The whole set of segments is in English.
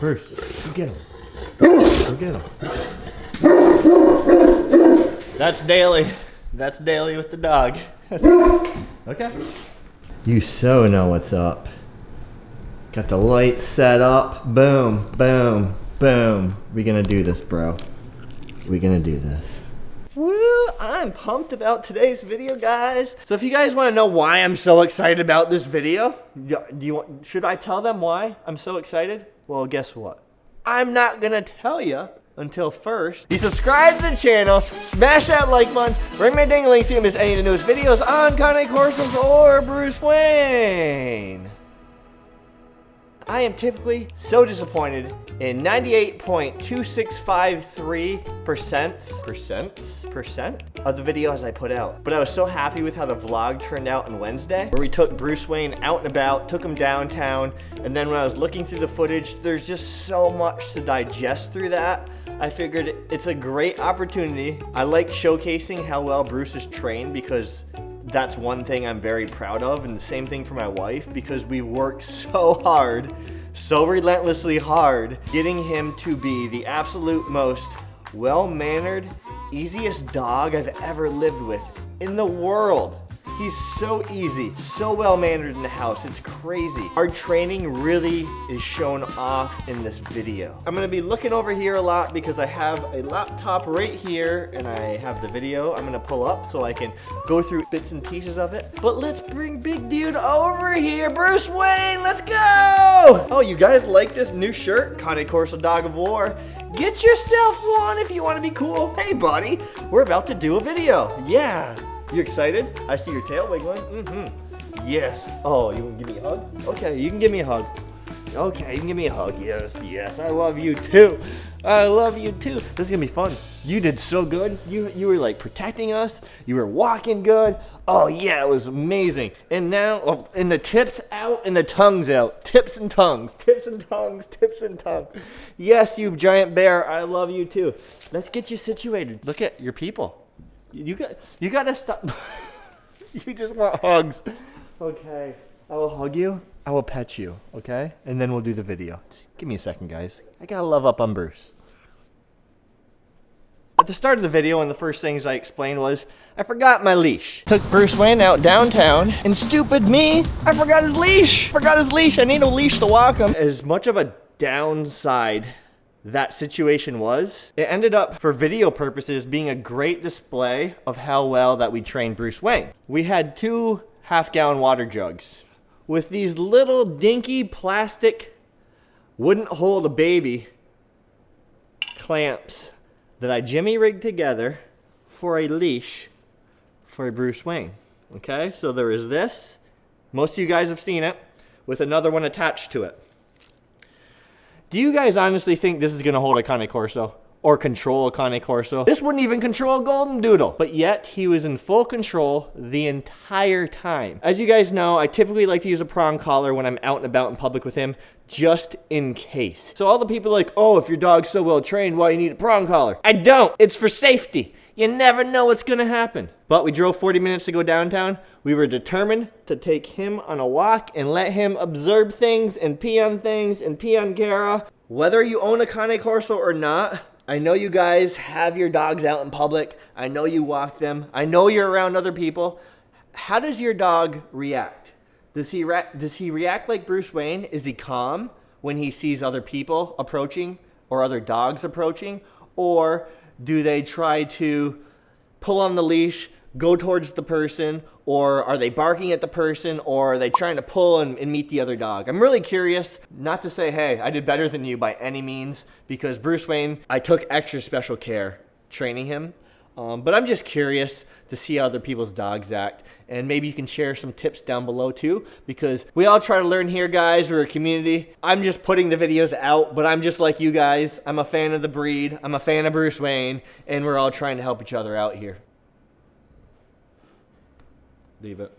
Bruce, go get him. Go get him. That's daily. That's daily with the dog. Okay. You so know what's up. Got the lights set up. Boom, boom, boom. We gonna do this, bro. We gonna do this. Woo! I'm pumped about today's video, guys. So if you guys want to know why I'm so excited about this video, should I tell them why I'm so excited? Well, guess what? I'm not gonna tell you until first you subscribe to the channel, smash that like button, ring my ding-a-ling so you don't miss any of the newest videos on Cane Corsos or Bruce Wayne. I am typically so disappointed in 98.2653% of the videos I put out. But I was so happy with how the vlog turned out on Wednesday, where we took Bruce Wayne out and about, took him downtown, and then when I was looking through the footage, there's just so much to digest through that. I figured it's a great opportunity. I like showcasing how well Bruce is trained because that's one thing I'm very proud of, and the same thing for my wife, because we've worked so hard, so relentlessly hard, getting him to be the absolute most well-mannered, easiest dog I've ever lived with in the world. He's so easy, so well-mannered in the house, it's crazy. Our training really is shown off in this video. I'm gonna be looking over here a lot because I have a laptop right here and I have the video I'm gonna pull up so I can go through bits and pieces of it. But let's bring big dude over here. Bruce Wayne, let's go! Oh, you guys like this new shirt? Cane Corso Dog of War. Get yourself one if you wanna be cool. Hey buddy, we're about to do a video. Yeah. You excited? I see your tail wiggling. Mm-hmm. Yes. Oh, you want to give me a hug? Okay, you can give me a hug. Okay, you can give me a hug. Yes, yes. I love you too. I love you too. This is gonna be fun. You did so good. You were like protecting us. You were walking good. Oh yeah, it was amazing. And now, and the tips out and the tongues out. Tips and tongues. Tips and tongues. Tips and tongues. Yes, you giant bear. I love you too. Let's get you situated. Look at your people. You gotta stop. You just want hugs. Okay, I will hug you. I will pet you, okay? And then we'll do the video. Just give me a second, guys. I gotta love up on Bruce. At the start of the video, one of the first things I explained was, I forgot my leash. Took Bruce Wayne out downtown, and stupid me, I forgot his leash. Forgot his leash. I need a leash to walk him. As much of a downside that situation was, it ended up, for video purposes, being a great display of how well that we trained Bruce Wayne. We had 2 half-gallon water jugs with these little dinky plastic, wouldn't hold a baby clamps that I jimmy rigged together for a leash for a Bruce Wayne. Okay, so there is this. Most of you guys have seen it, with another one attached to it. Do you guys honestly think this is gonna hold a Cane Corso or control a Cane Corso? This wouldn't even control a Golden Doodle, but yet he was in full control the entire time. As you guys know, I typically like to use a prong collar when I'm out and about in public with him, just in case. So all the people are like, oh, if your dog's so well trained, why do you need a prong collar? I don't, it's for safety. You never know what's gonna happen. But we drove 40 minutes to go downtown. We were determined to take him on a walk and let him observe things and pee on Kara. Whether you own a Cane Corso or not, I know you guys have your dogs out in public. I know you walk them. I know you're around other people. How does your dog react? Does he react like Bruce Wayne? Is he calm when he sees other people approaching or other dogs approaching? Or do they try to pull on the leash, go towards the person, or are they barking at the person, or are they trying to pull and meet the other dog? I'm really curious, not to say, hey, I did better than you by any means, because Bruce Wayne, I took extra special care training him, but I'm just curious to see how other people's dogs act, and maybe you can share some tips down below too, because we all try to learn here, guys. We're a community. I'm just putting the videos out, but I'm just like you guys. I'm a fan of the breed. I'm a fan of Bruce Wayne, and we're all trying to help each other out here. Leave it.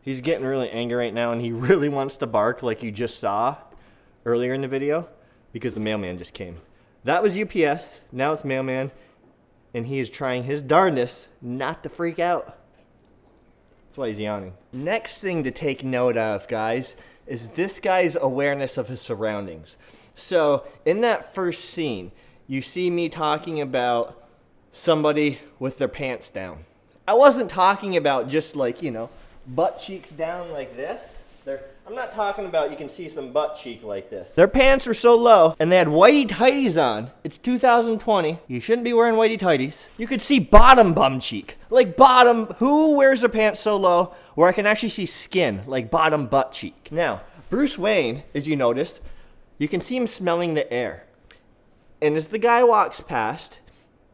He's getting really angry right now, and he really wants to bark like you just saw earlier in the video because the mailman just came. That was UPS. Now it's mailman, and he is trying his darndest not to freak out. That's why he's yawning. Next thing to take note of, guys, is this guy's awareness of his surroundings. So in that first scene, you see me talking about somebody with their pants down. I wasn't talking about just like, butt cheeks down like this. I'm not talking about you can see some butt cheek like this. Their pants were so low, and they had whitey tighties on. It's 2020. You shouldn't be wearing whitey tighties. You could see bottom bum cheek. Like bottom, who wears their pants so low where I can actually see skin, like bottom butt cheek? Now, Bruce Wayne, as you noticed, you can see him smelling the air. And as the guy walks past,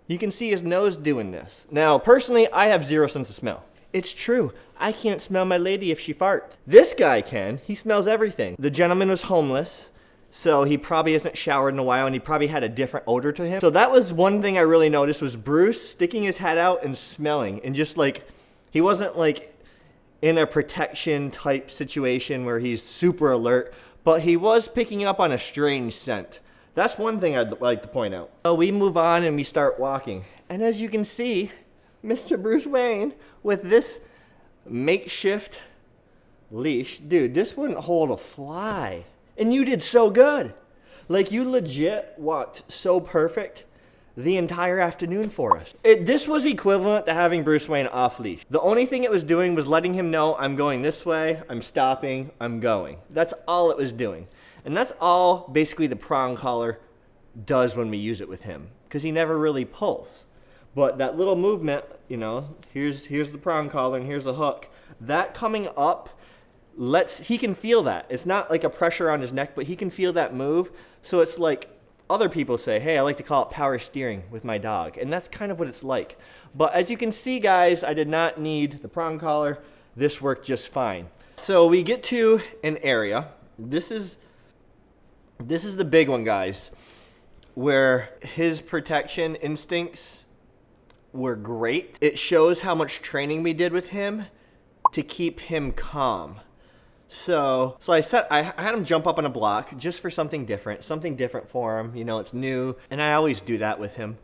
you can see his nose doing this. Now, personally, I have zero sense of smell. It's true. I can't smell my lady if she farts. This guy can. He smells everything. The gentleman was homeless, so he probably hasn't showered in a while, and he probably had a different odor to him. So that was one thing I really noticed was Bruce sticking his head out and smelling. And just like, he wasn't like in a protection type situation where he's super alert, but he was picking up on a strange scent. That's one thing I'd like to point out. So we move on and we start walking. And as you can see, Mr. Bruce Wayne with this makeshift leash. Dude, this wouldn't hold a fly. And you did so good. Like, you legit walked so perfect the entire afternoon for us. This was equivalent to having Bruce Wayne off leash. The only thing it was doing was letting him know, I'm going this way, I'm stopping, I'm going. That's all it was doing. And that's all basically the prong collar does when we use it with him, because he never really pulls. But that little movement, here's the prong collar and here's the hook. That coming up, he can feel that. It's not like a pressure on his neck, but he can feel that move. So it's like other people say, hey, I like to call it power steering with my dog. And that's kind of what it's like. But as you can see, guys, I did not need the prong collar. This worked just fine. So we get to an area. This is the big one, guys, where his protection instincts were great. It shows how much training we did with him to keep him calm. So I had him jump up on a block just for something different for him. It's new, and I always do that with him.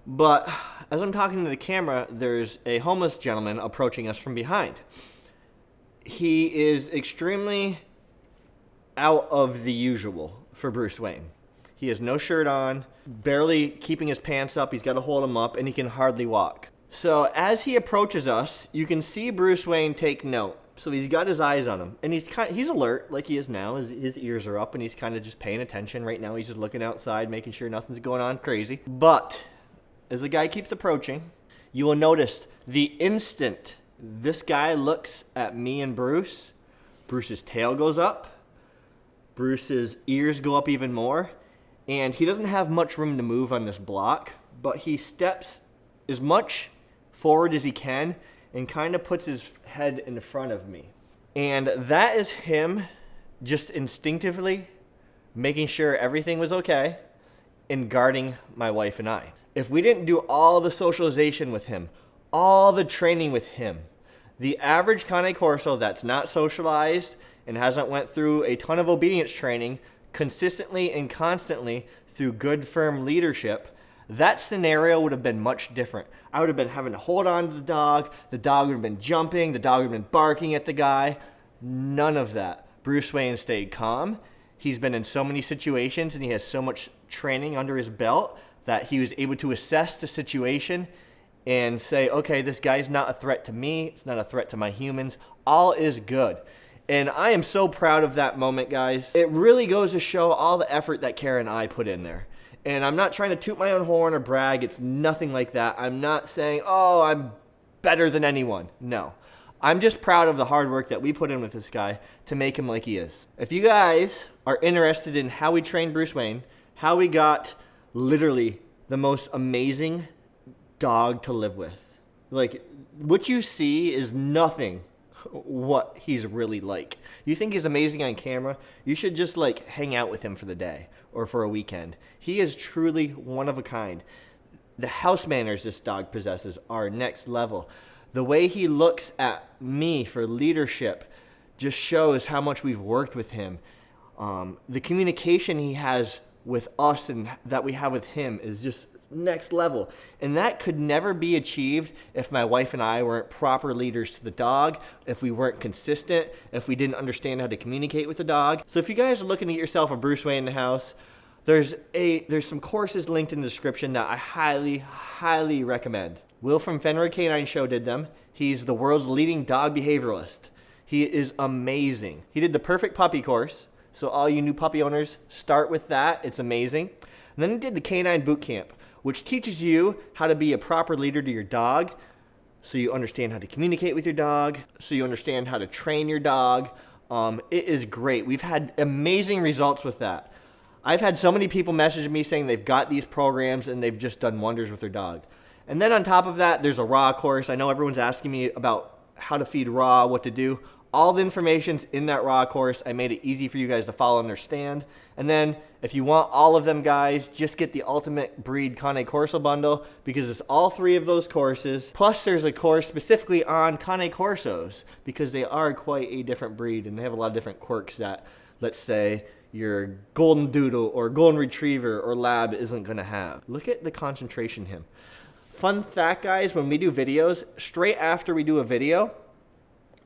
But as I'm talking to the camera, there's a homeless gentleman approaching us from behind. He is extremely out of the usual for Bruce Wayne. He has no shirt on, barely keeping his pants up. He's got to hold them up, and he can hardly walk. So as he approaches us, you can see Bruce Wayne take note. So he's got his eyes on him, and he's alert like he is now. His ears are up, and he's kind of just paying attention right now. He's just looking outside, making sure nothing's going on crazy. But as the guy keeps approaching, you will notice the instant this guy looks at me and Bruce, Bruce's tail goes up, Bruce's ears go up even more, and he doesn't have much room to move on this block, but he steps as much forward as he can and kind of puts his head in front of me. And that is him just instinctively making sure everything was okay and guarding my wife and I. If we didn't do all the socialization with him, all the training with him, the average Cane Corso that's not socialized and hasn't went through a ton of obedience training consistently and constantly through good, firm leadership, that scenario would have been much different. I would have been having to hold on to the dog would have been jumping, the dog would have been barking at the guy. None of that. Bruce Wayne stayed calm. He's been in so many situations and he has so much training under his belt that he was able to assess the situation and say, okay, this guy's not a threat to me, it's not a threat to my humans, all is good. And I am so proud of that moment, guys. It really goes to show all the effort that Karen and I put in there. And I'm not trying to toot my own horn or brag. It's nothing like that. I'm not saying, oh, I'm better than anyone. No. I'm just proud of the hard work that we put in with this guy to make him like he is. If you guys are interested in how we trained Bruce Wayne, how we got literally the most amazing dog to live with. Like, what you see is nothing what he's really like. You think he's amazing on camera, you should just like hang out with him for the day or for a weekend. He is truly one of a kind. The house manners this dog possesses are next level. The way he looks at me for leadership just shows how much we've worked with him. The communication he has with us and that we have with him is just next level. And that could never be achieved if my wife and I weren't proper leaders to the dog, if we weren't consistent, if we didn't understand how to communicate with the dog. So if you guys are looking to get yourself a Bruce Wayne in the house, There's some courses linked in the description that I highly recommend. Will from Fenrir Canine Show did them. He's the world's leading dog behavioralist. He is amazing. He did the Perfect Puppy course. So all you new puppy owners, start with that. It's amazing. And then he did the Canine Boot Camp, which teaches you how to be a proper leader to your dog, so you understand how to communicate with your dog, so you understand how to train your dog. It is great. We've had amazing results with that. I've had so many people message me saying they've got these programs and they've just done wonders with their dog. And then on top of that, there's a raw course. I know everyone's asking me about how to feed raw, what to do. All the information's in that raw course. I made it easy for you guys to follow and understand. And then if you want all of them, guys, just get the Ultimate Breed Cane Corso bundle, because it's all 3 of those courses. Plus there's a course specifically on Cane Corsos, because they are quite a different breed and they have a lot of different quirks that, let's say, your golden doodle or golden retriever or lab isn't gonna have. Look at the concentration in him. Fun fact, guys, when we do videos, straight after we do a video,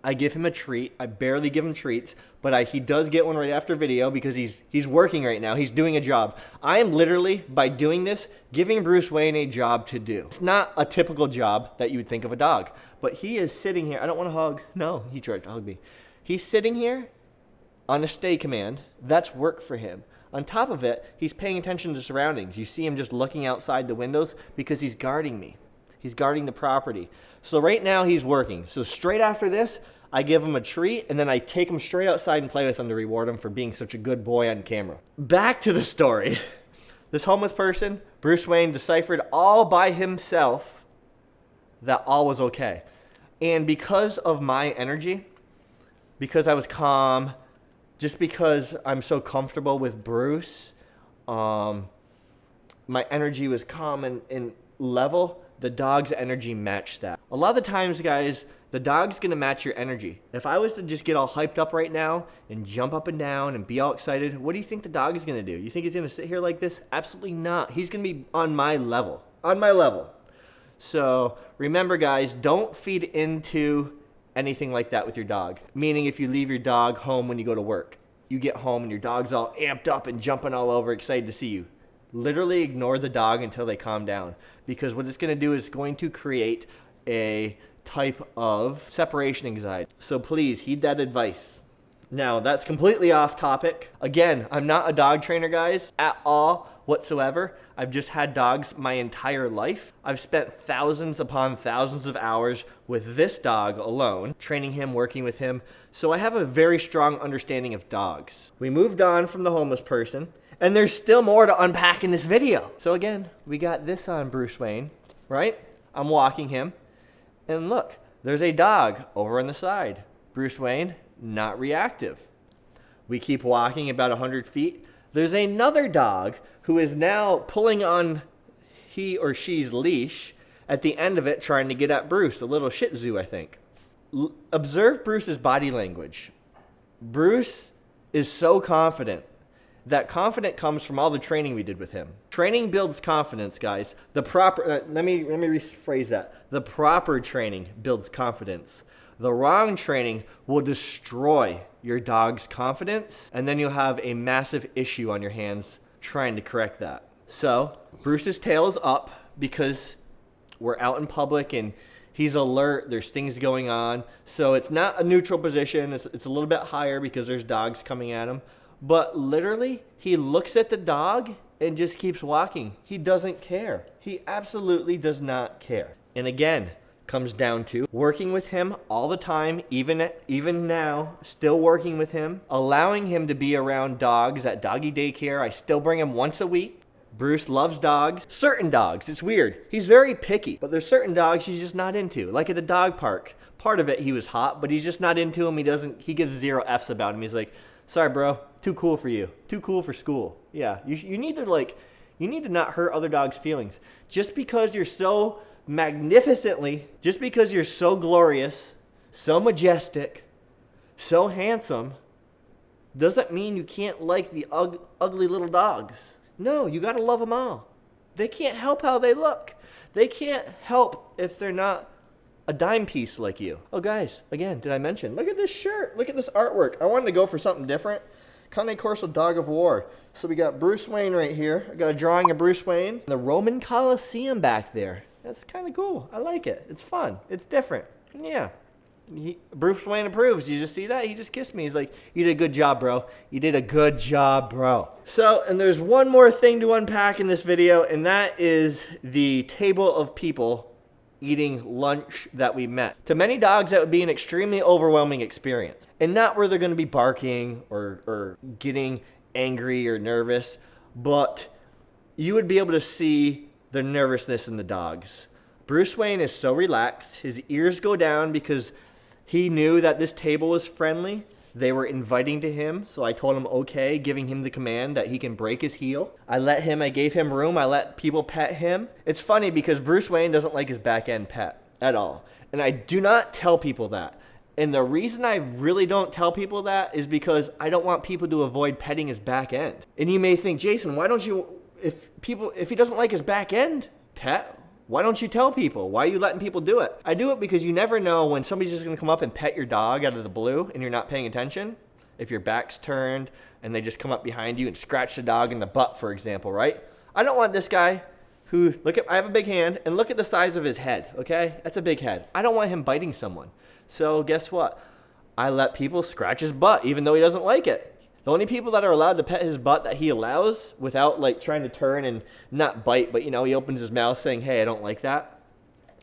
I give him a treat. I barely give him treats, but he does get one right after video because he's working right now. He's doing a job. I am literally, by doing this, giving Bruce Wayne a job to do. It's not a typical job that you would think of a dog, but he is sitting here. I don't want to hug. No, he tried to hug me. He's sitting here on a stay command. That's work for him. On top of it, he's paying attention to surroundings. You see him just looking outside the windows because he's guarding me. He's guarding the property. So right now he's working. So straight after this, I give him a treat and then I take him straight outside and play with him to reward him for being such a good boy on camera. Back to the story. This homeless person, Bruce Wayne, deciphered all by himself that all was okay. And because of my energy, because I was calm, just because I'm so comfortable with Bruce, my energy was calm and level. The dog's energy matched that. A lot of the times, guys, the dog's gonna match your energy. If I was to just get all hyped up right now and jump up and down and be all excited, what do you think the dog is gonna do? You think he's gonna sit here like this? Absolutely not. He's gonna be on my level. On my level. So remember, guys, don't feed into anything like that with your dog. Meaning if you leave your dog home when you go to work, you get home and your dog's all amped up and jumping all over, excited to see you. Literally ignore the dog until they calm down, because what it's going to do is going to create a type of separation anxiety. So please heed that advice. Now, that's completely off topic. Again, I'm not a dog trainer, guys, at all whatsoever. I've just had dogs my entire life. I've spent thousands upon thousands of hours with this dog alone, training him, working with him. So I have a very strong understanding of dogs. We moved on from the homeless person, and there's still more to unpack in this video. So again, we got this on Bruce Wayne, right? I'm walking him, and look, there's a dog over on the side. Bruce Wayne, not reactive. We keep walking about 100 feet. There's another dog who is now pulling on he or she's leash at the end of it, trying to get at Bruce, a little Shih Tzu, I think. Observe Bruce's body language. Bruce is so confident. That confidence comes from all the training we did with him. Training builds confidence, guys. The proper, let me rephrase that. The proper training builds confidence. The wrong training will destroy your dog's confidence, and then you'll have a massive issue on your hands trying to correct that. So, Bruce's tail is up because we're out in public and he's alert, there's things going on. So it's not a neutral position, it's a little bit higher because there's dogs coming at him. But literally, he looks at the dog and just keeps walking. He doesn't care. He absolutely does not care. And again, comes down to working with him all the time, even now, still working with him, allowing him to be around dogs at doggy daycare. I still bring him once a week. Bruce loves dogs. Certain dogs, it's weird. He's very picky, but there's certain dogs he's just not into. Like at the dog park, part of it he was hot, but he's just not into him. He gives 0 F's about him. He's like, sorry, bro, too cool for you. Too cool for school. Yeah, you need to not hurt other dogs' feelings. Just because you're so magnificently, just because you're so glorious, so majestic, so handsome, doesn't mean you can't like the ugly little dogs. No, you gotta love them all. They can't help how they look. They can't help if they're not a dime piece like you. Oh guys, again, did I mention, look at this shirt, look at this artwork. I wanted to go for something different Cane Corso Dog of War. So we got Bruce Wayne right here. I got a drawing of Bruce Wayne. The Roman Colosseum back there. That's kind of cool. I like it. It's fun. It's different. Yeah. Bruce Wayne approves. You just see that? He just kissed me. He's like, you did a good job, bro. You did a good job, bro. So, and there's one more thing to unpack in this video, and that is the table of people eating lunch that we met. To many dogs, that would be an extremely overwhelming experience. And not where they're going to be barking or getting angry or nervous, but you would be able to see the nervousness in the dogs. Bruce Wayne is so relaxed. His ears go down because he knew that this table was friendly. They were inviting to him, so I told him okay, giving him the command that he can break his heel. I gave him room. I let people pet him. It's funny because Bruce Wayne doesn't like his back end pet at all. And I do not tell people that. And the reason I really don't tell people that is because I don't want people to avoid petting his back end. And you may think, Jason, why don't you, if he doesn't like his back end pet, why don't you tell people? Why are you letting people do it? I do it because you never know when somebody's just going to come up and pet your dog out of the blue and you're not paying attention. If your back's turned and they just come up behind you and scratch the dog in the butt, for example, right? I don't want this guy who, I have a big hand and look at the size of his head, okay? That's a big head. I don't want him biting someone. So guess what? I let people scratch his butt even though he doesn't like it. The only people that are allowed to pet his butt that he allows without like trying to turn and not bite, but he opens his mouth saying, hey, I don't like that,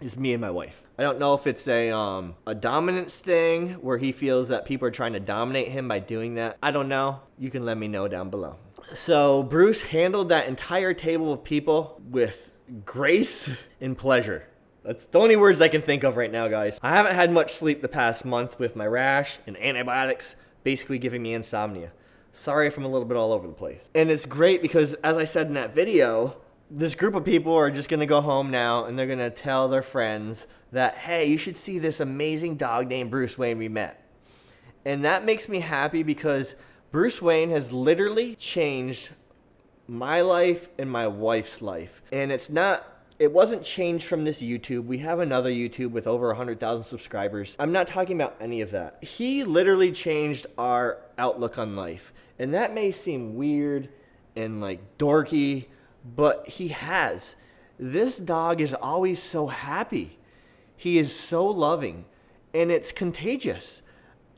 is me and my wife. I don't know if it's a dominance thing where he feels that people are trying to dominate him by doing that. I don't know. You can let me know down below. So Bruce handled that entire table of people with grace and pleasure. That's the only words I can think of right now, guys. I haven't had much sleep the past month with my rash and antibiotics basically giving me insomnia. Sorry if I'm a little bit all over the place. And it's great because, as I said in that video, this group of people are just going to go home now and they're going to tell their friends that, hey, you should see this amazing dog named Bruce Wayne we met. And that makes me happy because Bruce Wayne has literally changed my life and my wife's life. And it wasn't changed from this YouTube. We have another YouTube with over 100,000 subscribers. I'm not talking about any of that. He literally changed our outlook on life. And that may seem weird and like dorky, but he has. This dog is always so happy. He is so loving, and it's contagious.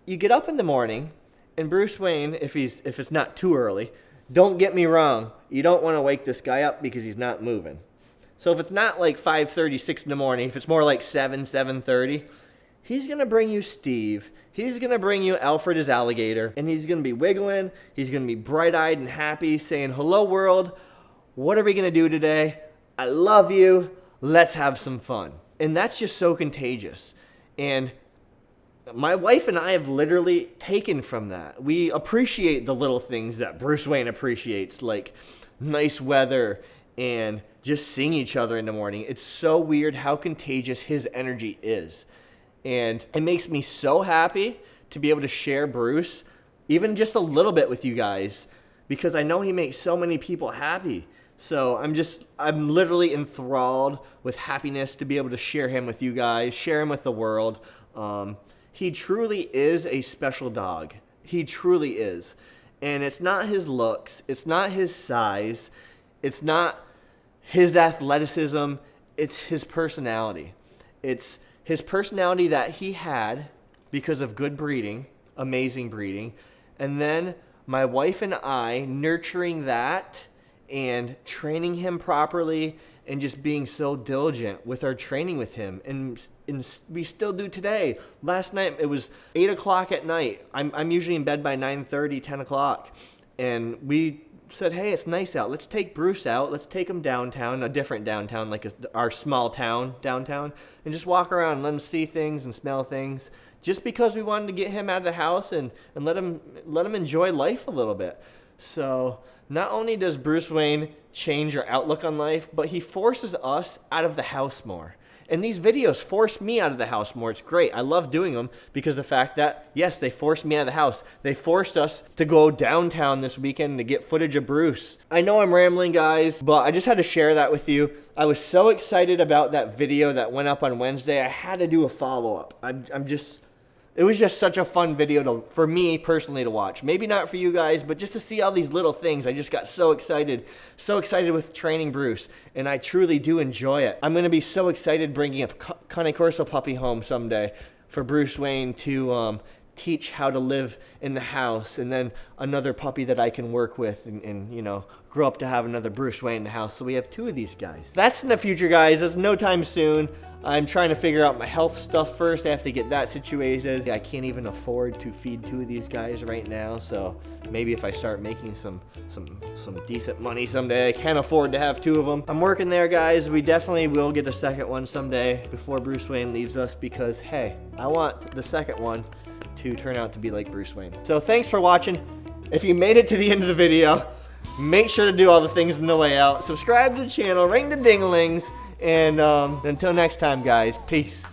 You get up in the morning, and Bruce Wayne, if it's not too early, don't get me wrong, you don't want to wake this guy up because he's not moving. So if it's not like 5:30, 6 in the morning, if it's more like 7:30, he's going to bring you Steve. He's going to bring you Alfred his alligator, and he's going to be wiggling. He's going to be bright-eyed and happy, saying, hello, world. What are we going to do today? I love you. Let's have some fun. And that's just so contagious. And my wife and I have literally taken from that. We appreciate the little things that Bruce Wayne appreciates, like nice weather and just seeing each other in the morning. It's so weird how contagious his energy is. And it makes me so happy to be able to share Bruce, even just a little bit with you guys, because I know he makes so many people happy. So I'm literally enthralled with happiness to be able to share him with you guys, share him with the world. He truly is a special dog. He truly is. And it's not his looks. It's not his size. It's not his athleticism. It's his personality. It's his personality that he had because of good breeding, amazing breeding, and then my wife and I nurturing that and training him properly and just being so diligent with our training with him. And we still do today. Last night, it was 8 o'clock at night. I'm usually in bed by 9:30, 10 o'clock. And we said, hey, it's nice out. Let's take Bruce out. Let's take him downtown, a different downtown, like our small town downtown, and just walk around and let him see things and smell things. Just because we wanted to get him out of the house and let him enjoy life a little bit. So not only does Bruce Wayne change our outlook on life, but he forces us out of the house more. And these videos force me out of the house more. It's great. I love doing them because of the fact that, yes, they forced me out of the house. They forced us to go downtown this weekend to get footage of Bruce. I know I'm rambling, guys, but I just had to share that with you. I was so excited about that video that went up on Wednesday. I had to do a follow-up. It was just such a fun video for me personally to watch. Maybe not for you guys, but just to see all these little things. I just got so excited with training Bruce, and I truly do enjoy it. I'm gonna be so excited bringing a Cane Corso puppy home someday for Bruce Wayne to teach how to live in the house, and then another puppy that I can work with and you know, grow up to have another Bruce Wayne in the house. So we have 2 of these guys. That's in the future, guys. That's no time soon. I'm trying to figure out my health stuff first. I have to get that situated. I can't even afford to feed 2 of these guys right now, so maybe if I start making some decent money someday, I can afford to have 2 of them. I'm working there, guys. We definitely will get a second one someday before Bruce Wayne leaves us, because hey, I want the second one to turn out to be like Bruce Wayne. So thanks for watching. If you made it to the end of the video, make sure to do all the things on the way out. Subscribe to the channel, ring the ding-a-lings, and until next time, guys, peace.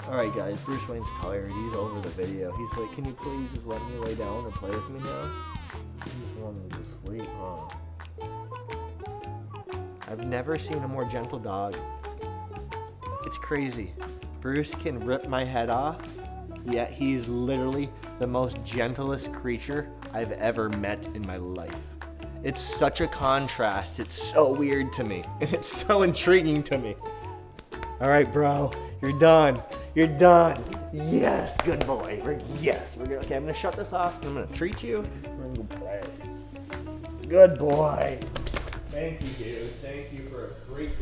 Alright guys, Bruce Wayne's tired. He's over the video. He's like, can you please just let me lay down and play with me now? He's wanting to sleep, huh? I've never seen a more gentle dog. It's crazy. Bruce can rip my head off, yet he's literally the most gentlest creature I've ever met in my life. It's such a contrast. It's so weird to me, and it's so intriguing to me. All right, bro, you're done. You're done. Yes, good boy. Okay, I'm gonna shut this off. I'm gonna treat you. We're gonna go play. Good boy. Thank you, dude. Thank you for a great